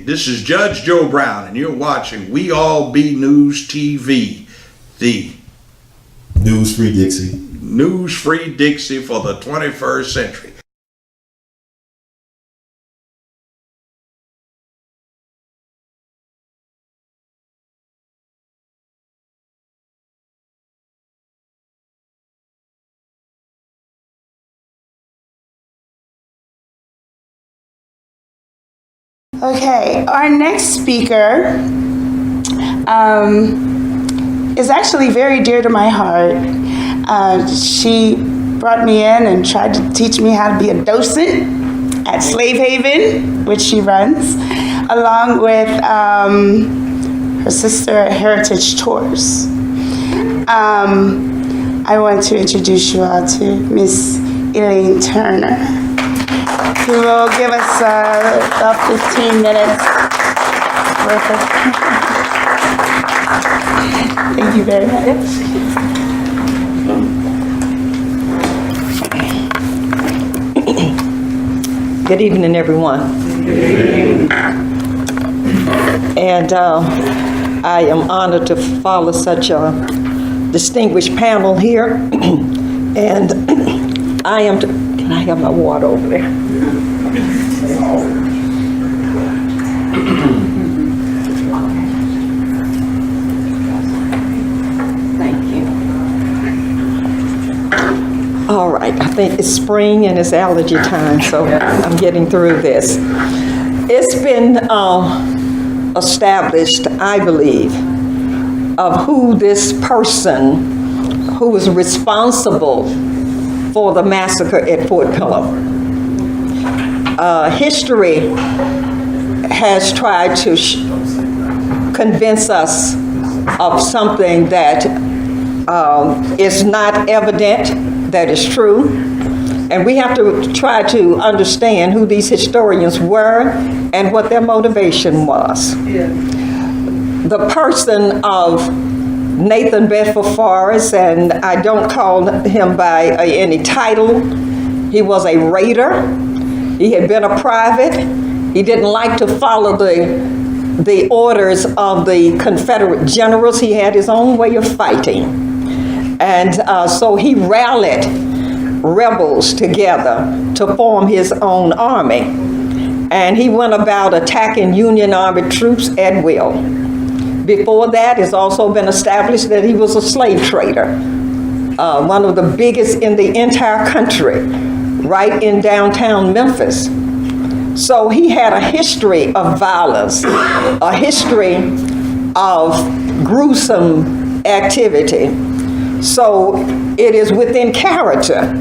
This is Judge Joe Brown, and you're watching We All Be News TV, the News-free Dixie. News-free Dixie for the 21st century. Okay, our next speaker is actually very dear to my heart. She brought me in and tried to teach me how to be a docent at Slave Haven, which she runs, along with her sister at Heritage Tours. I want to introduce you all to Miss ElaINe Turner, who will give us about 15 minutes worth of. Thank you very much. Good evening, everyone. And I am honored to follow such a distinguished panel here. And I am, can I have my water over there? Thank you. All right, I think it's spring and it's allergy time, so I'm getting through this. It's been established, I believe, of who this person who was responsible for the massacre at Fort Pillow. History has tried to convince us of something that is not evident, that is true. And we have to try to understand who these historians were and what their motivation was. Yeah. The person of Nathan Bedford ForREst, and I don't call him by any title. He was a raider. He had been a private. He didn't like to follow the orders of the Confederate generals. He had his own way of fighting. And so he rallied rebels together to form his own army. And he went about attacking Union Army troops at will. Before that, it's also been established that he was a slave trader, one of the biggest in the entire country, right in downtown Memphis. So he had a history of violence, a history of gruesome activity. So it is within character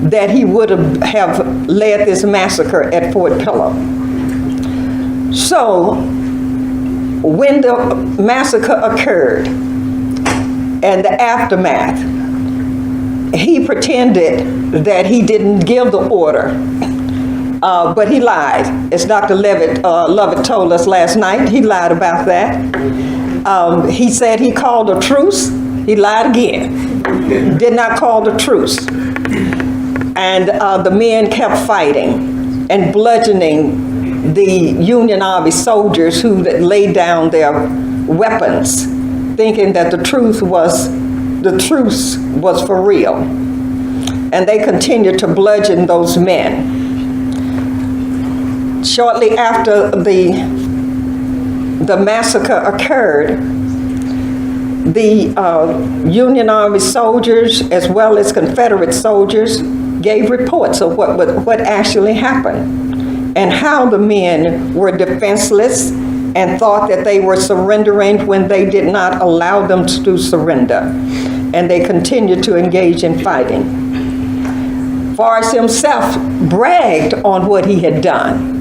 that he would have led this massacre at Fort Pillow. So when the massacre occurred and the aftermath, he pretended that he didn't give the order, but he lied. As Dr. Lovett told us last night, he lied about that. He said he called a truce. He lied again. Did not call the truce. And the men kept fighting and bludgeoning the Union Army soldiers who laid down their weapons, thinking that the truce was for real. And they continued to bludgeon those men. Shortly after the massacre occurred, the Union Army soldiers, as well as Confederate soldiers, gave reports of what actually happened and how the men were defenseless and thought that they were surrendering when they did not allow them to surrender. And they continued to engage in fighting. ForREst himself bragged on what he had done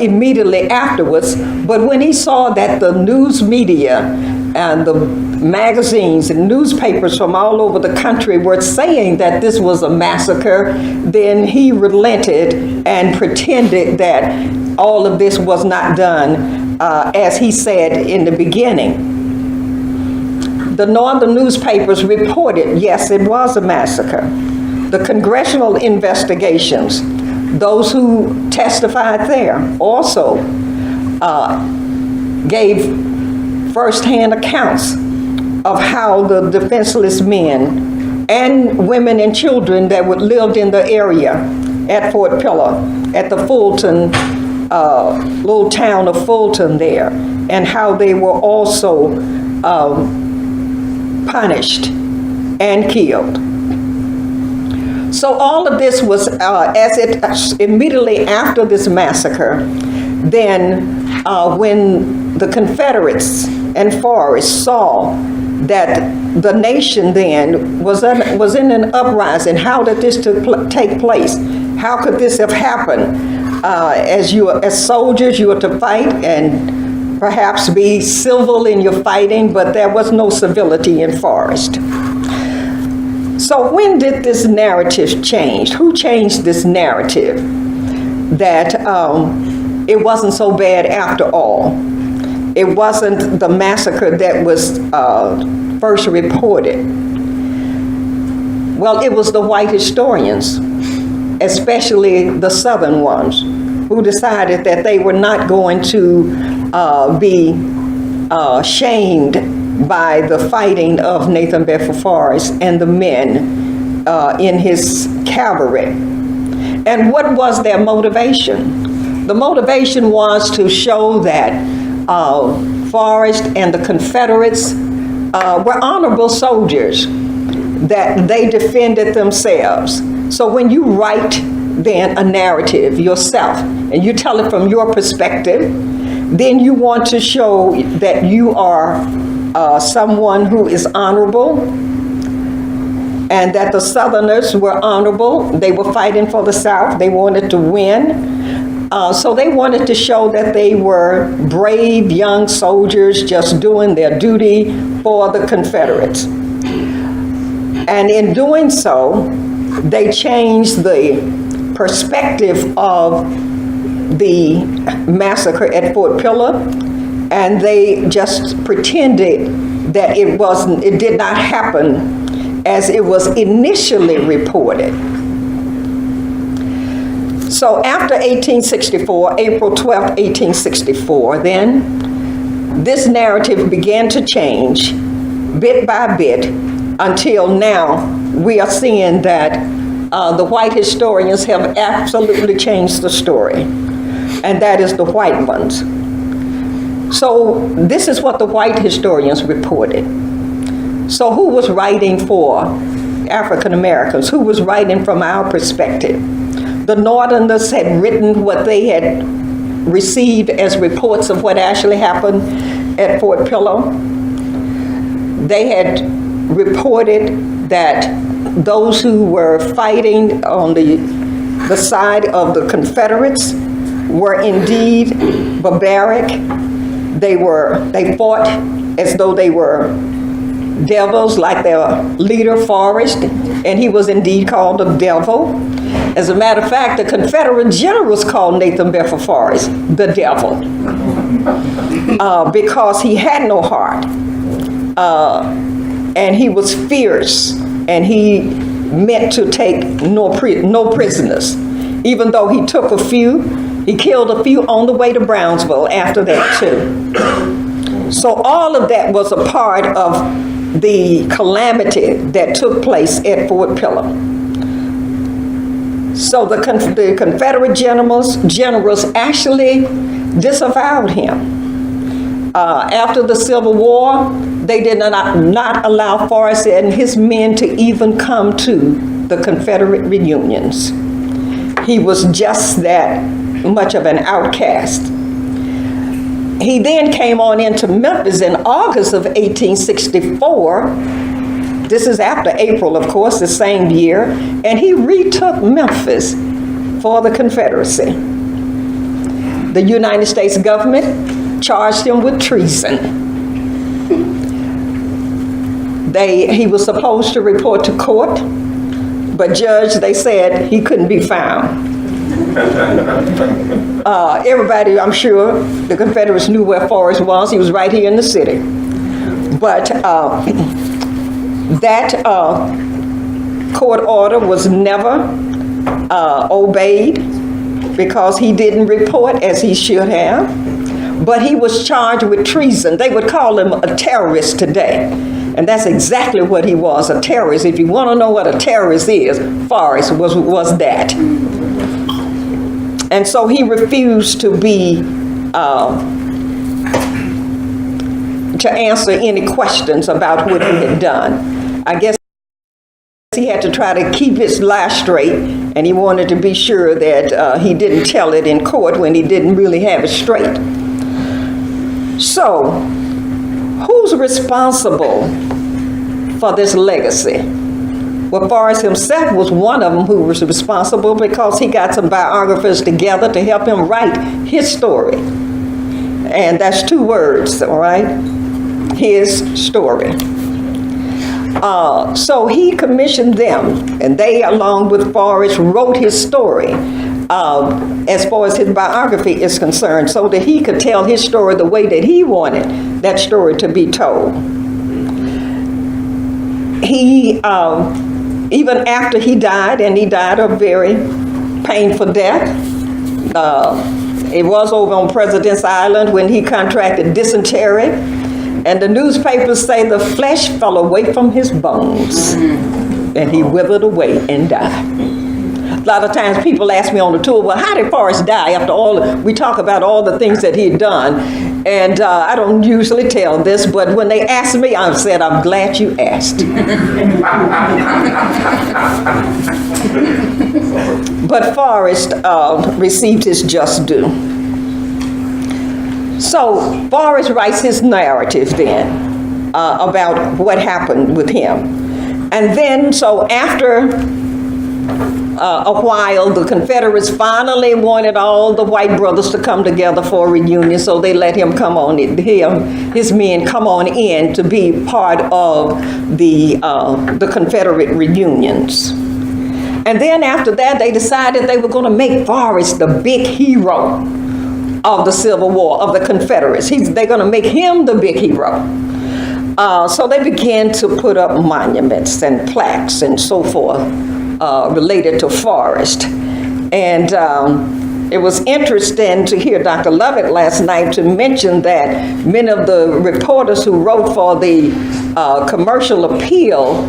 immediately afterwards, but when he saw that the news media and the magazines and newspapers from all over the country were saying that this was a massacre, then he relented and pretended that all of this was not done as he said in the beginning. The northern newspapers reported, yes, it was a massacre. The congressional investigations, those who testified there also gave firsthand accounts of how the defenseless men and women and children that would lived in the area at Fort Pillow, at the Fulton, little town of Fulton there, and how they were also punished and killed. So all of this was, immediately after this massacre, then when the Confederates and ForREst saw that the nation then was in an uprising, how did this take place? How could this have happened? As soldiers, you were to fight and perhaps be civil in your fighting, but there was no civility in ForREst. So when did this narrative change? Who changed this narrative that it wasn't so bad after all? It wasn't the massacre that was first reported. Well, it was the white historians, especially the Southern ones, who decided that they were not going to be shamed by the fighting of Nathan Bedford ForREst and the men in his cavalry. And what was their motivation? The motivation was to show that ForREst and the Confederates were honorable soldiers, that they defended themselves. So when you write then a narrative yourself and you tell it from your perspective, then you want to show that you are someone who is honorable, and that the Southerners were honorable. They were fighting for the South. They wanted to win. So they wanted to show that they were brave young soldiers just doing their duty for the Confederates. And in doing so, they changed the perspective of the massacre at Fort Pillow, and they just pretended that it did not happen as it was initially reported. So after 1864, April 12, 1864, then this narrative began to change bit by bit until now we are seeing that the white historians have absolutely changed the story, and that is the white ones. So this is what the white historians reported. So who was writing for African Americans? Who was writing from our perspective? The Northerners had written what they had received as reports of what actually happened at Fort Pillow. They had reported that those who were fighting on the side of the Confederates were indeed barbaric. They fought as though they were devils, like their leader, ForREst, and he was indeed called a devil. As a matter of fact, the Confederate generals called Nathan Bedford ForREst the devil because he had no heart, and he was fierce, and he meant to take no prisoners. Even though he took a few, he killed a few on the way to Brownsville after that too. So all of that was a part of the calamity that took place at Fort Pillow. So the Confederate generals actually disavowed him. After the Civil War, they did not allow ForREst and his men to even come to the Confederate reunions. He was just that much of an outcast. He then came on into Memphis in August of 1864. This is after April, of course, the same year, and he retook Memphis for the Confederacy. The United States government charged him with treason. He was supposed to report to court, but they said he couldn't be found. Everybody, I'm sure, the Confederates knew where ForREst was. He was right here in the city. But that court order was never obeyed because he didn't report as he should have. but he was charged with treason. They would call him a terrorist today. And that's exactly what he was, a terrorist. If you want to know what a terrorist is, ForREst was that. And so he refused to answer any questions about what he had done. I guess he had to try to keep his lie straight, and he wanted to be sure that he didn't tell it in court when he didn't really have it straight. So, who's responsible for this legacy? Well, ForREst himself was one of them who was responsible, because he got some biographers together to help him write his story. And that's 2 words, all right? His story. So he commissioned them, and they, along with ForREst, wrote his story as far as his biography is concerned, so that he could tell his story the way that he wanted that story to be told. He, even after he died, and he died a very painful death, it was over on President's Island when he contracted dysentery. And the newspapers say the flesh fell away from his bones, and he withered away and died. A lot of times people ask me on the tour, well, how did ForREst die after all? We talk about all the things that he had done. And I don't usually tell this, but when they ask me, I said, I'm glad you asked. But ForREst received his just due. So ForREst writes his narrative then about what happened with him. And then, so after a while, the Confederates finally wanted all the white brothers to come together for a reunion, so they let him come on, his men come on in to be part of the Confederate reunions. And then after that, they decided they were going to make ForREst the big hero of the Civil War, of the Confederates. They're going to make him the big hero. So they began to put up monuments and plaques and so forth related to ForREst. And it was interesting to hear Dr. Lovett last night to mention that many of the reporters who wrote for the commercial appeal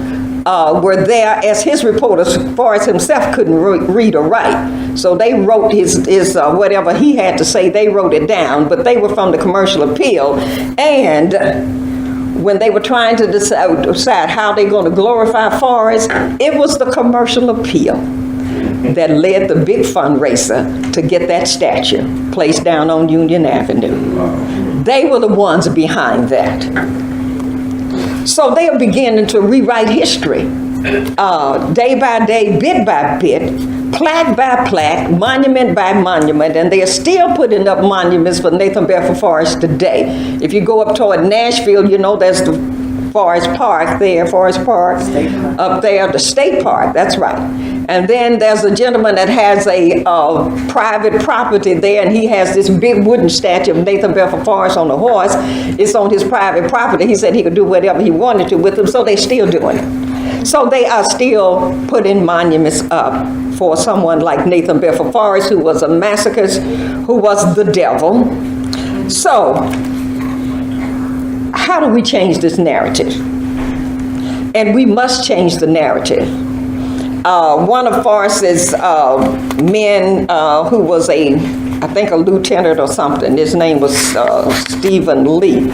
were there as his reporters. ForREst himself couldn't read or write. So they wrote his whatever he had to say, they wrote it down, but they were from the commercial appeal. And when they were trying to decide how they're going to glorify ForREst, it was the commercial appeal that led the big fundraiser to get that statue placed down on Union Avenue. They were the ones behind that. So they are beginning to rewrite history, day by day, bit by bit, plaque by plaque, monument by monument, and they are still putting up monuments for Nathan Bedford ForREst today. If you go up toward Nashville, you know there's the ForREst Park there, ForREst Park, up there, the State Park, that's right. And then there's a gentleman that has a private property there, and he has this big wooden statue of Nathan Bedford ForREst on a horse. It's on his private property. He said he could do whatever he wanted to with them, so they're still doing it. So they are still putting monuments up for someone like Nathan Bedford ForREst, who was a massacre, who was the devil. So, how do we change this narrative? And we must change the narrative. One of ForREst's men, who was I think a lieutenant or something, his name was Stephen Lee,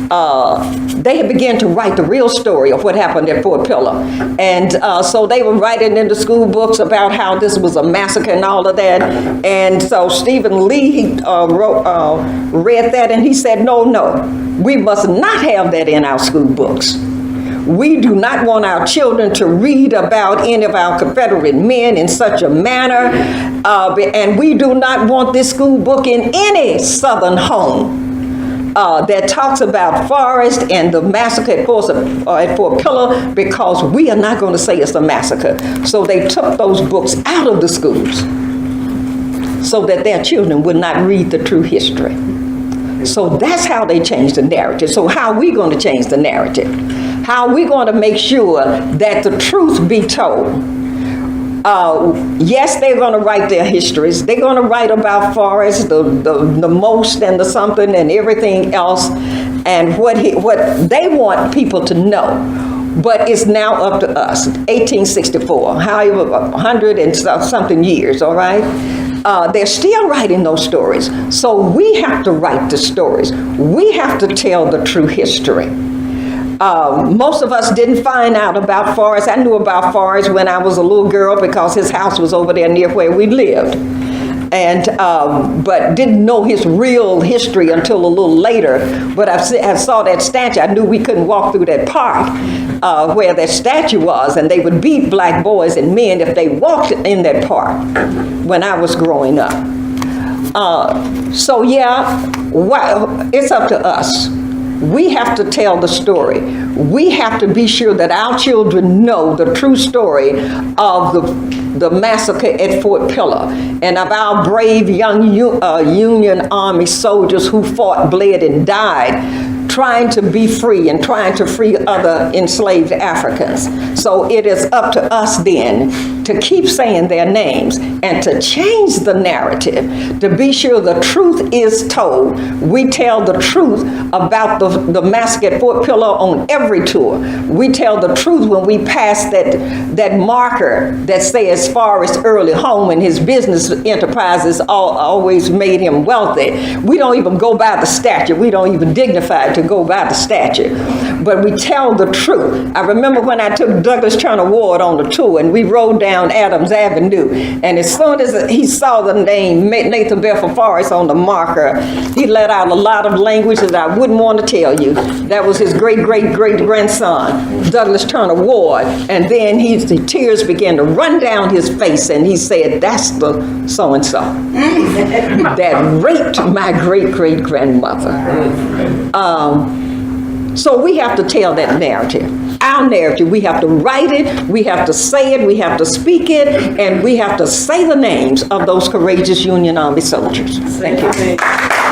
they had begun to write the real story of what happened at Fort Pillow. And so they were writing in the school books about how this was a massacre and all of that. And so Stephen Lee, he read that, and he said, no, we must not have that in our school books. We do not want our children to read about any of our Confederate men in such a manner, and we do not want this school book in any Southern home that talks about ForREst and the massacre at Fort Pillow, because we are not going to say it's a massacre. So they took those books out of the schools so that their children would not read the true history. So that's how they changed the narrative. So how are we going to change the narrative? How are we going to make sure that the truth be told? Yes, they're going to write their histories. They're going to write about ForREst, the most and the something and everything else, and what they want people to know. But it's now up to us. 1864, however, 100 and something years, all right? They're still writing those stories. So we have to write the stories. We have to tell the true history. Most of us didn't find out about ForREst. I knew about ForREst when I was a little girl because his house was over there near where we lived. And but didn't know his real history until a little later. But I saw that statue. I knew we couldn't walk through that park where that statue was, and they would beat black boys and men if they walked in that park when I was growing up. So yeah, it's up to us. We have to tell the story. We have to be sure that our children know the true story of the massacre at Fort Pillow and of our brave young Union Army soldiers who fought, bled, and died trying to be free and trying to free other enslaved Africans. So it is up to us then to keep saying their names and to change the narrative, to be sure the truth is told. We tell the truth about the massacre at Fort Pillow on every tour. We tell the truth when we pass that marker that says ForREst early home and his business enterprises always made him wealthy. We don't even go by the statue. We don't even dignify to go by the statue. But we tell the truth. I remember when I took Douglas Turner Ward on the tour and we rode down Adams Avenue, and as soon as he saw the name Nathan Bedford ForREst on the marker, he let out a lot of language that I wouldn't want to tell you. That was his great-great-great-grandson, Douglas Turner Ward. And then the tears began to run down his face, and he said, "That's the so-and-so that raped my great-great-grandmother." So we have to tell that narrative. Our narrative, we have to write it, we have to say it, we have to speak it, and we have to say the names of those courageous Union Army soldiers. Thank you.